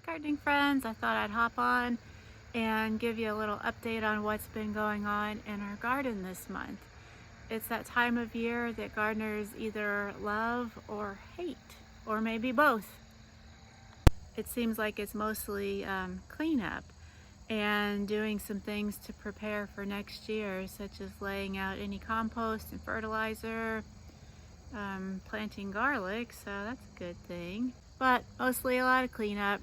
gardening friends. I thought I'd hop on and give you a little update on what's been going on in our garden this month. It's that time of year that gardeners either love or hate, or maybe both. It seems like it's mostly cleanup and doing some things to prepare for next year, such as laying out any compost and fertilizer, planting garlic, so that's a good thing. But mostly a lot of cleanup.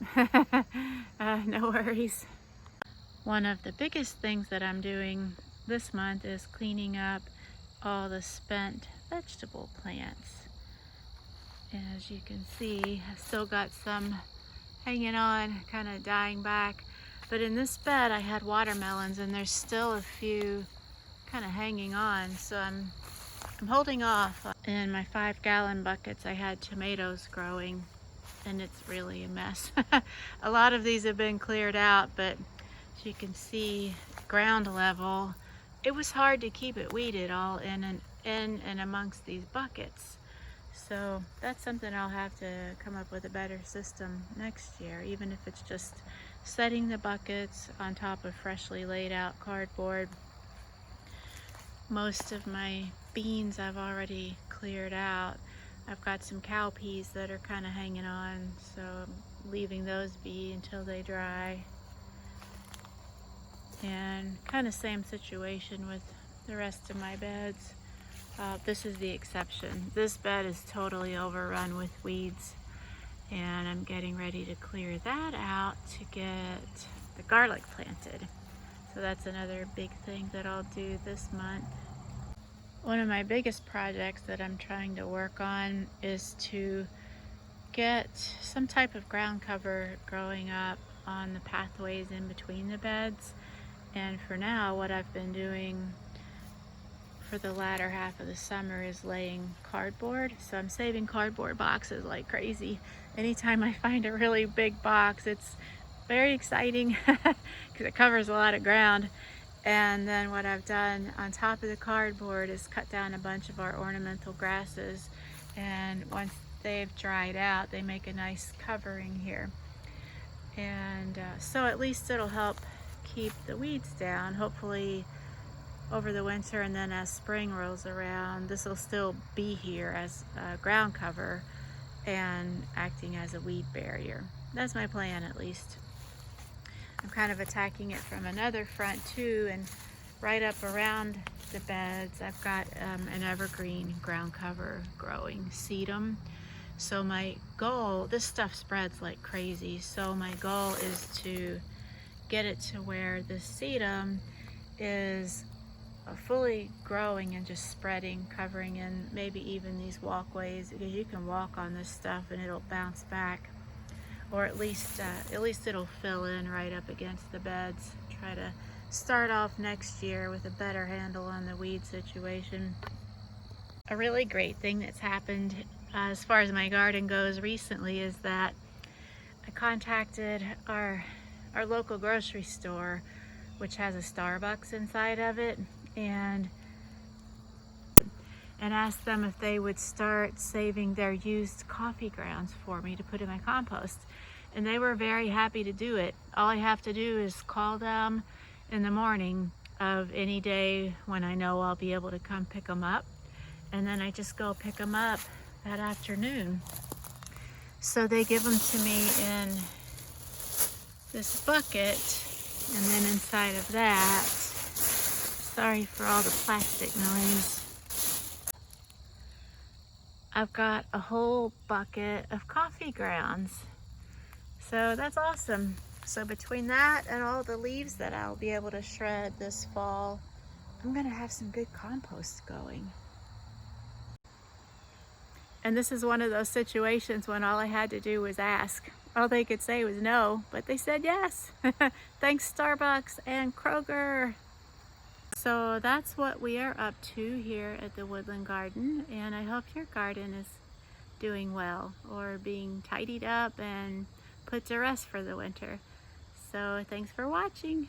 No worries. One of the biggest things that I'm doing this month is cleaning up all the spent vegetable plants. As you can see, I've still got some hanging on, kind of dying back. But in this bed I had watermelons and there's still a few kind of hanging on, so I'm holding off. In my 5-gallon buckets I had tomatoes growing and it's really a mess. A lot of these have been cleared out, but as you can see, ground level, it was hard to keep it weeded all in and amongst these buckets. So that's something I'll have to come up with a better system next year, even if it's just setting the buckets on top of freshly laid out cardboard. Most of my beans I've already cleared out. I've got some cowpeas that are kind of hanging on, so I'm leaving those be until they dry. And kind of same situation with the rest of my beds. This is the exception. This bed is totally overrun with weeds, and I'm getting ready to clear that out to get the garlic planted. So that's another big thing that I'll do this month. One of my biggest projects that I'm trying to work on is to get some type of ground cover growing up on the pathways in between the beds. And for now, what I've been doing for the latter half of the summer is laying cardboard. So I'm saving cardboard boxes like crazy. Anytime I find a really big box, it's very exciting because it covers a lot of ground. And then what I've done on top of the cardboard is cut down a bunch of our ornamental grasses, and once they've dried out they make a nice covering here. And so at least it'll help keep the weeds down, hopefully over the winter, and then as spring rolls around this will still be here as ground cover and acting as a weed barrier. That's my plan, at least. I'm kind of attacking it from another front too, and right up around the beds I've got an evergreen ground cover growing, sedum. So my goal, this stuff spreads like crazy, so my goal is to get it to where the sedum is fully growing and just spreading, covering in maybe even these walkways, because you can walk on this stuff and it'll bounce back. Or at least it'll fill in right up against the beds. Try to start off next year with a better handle on the weed situation. A really great thing that's happened as far as my garden goes recently is that I contacted our local grocery store, which has a Starbucks inside of it, and asked them if they would start saving their used coffee grounds for me to put in my compost. And they were very happy to do it. All I have to do is call them in the morning of any day when I know I'll be able to come pick them up, and then I just go pick them up that afternoon. So they give them to me in this bucket, and then inside of that, sorry for all the plastic noise, I've got a whole bucket of coffee grounds. So that's awesome. So between that and all the leaves that I'll be able to shred this fall, I'm gonna have some good compost going. And this is one of those situations when all I had to do was ask. All they could say was no, but they said yes. Thanks Starbucks and Kroger. So that's what we are up to here at the Woodland Garden, and I hope your garden is doing well or being tidied up and put to rest for the winter. So thanks for watching.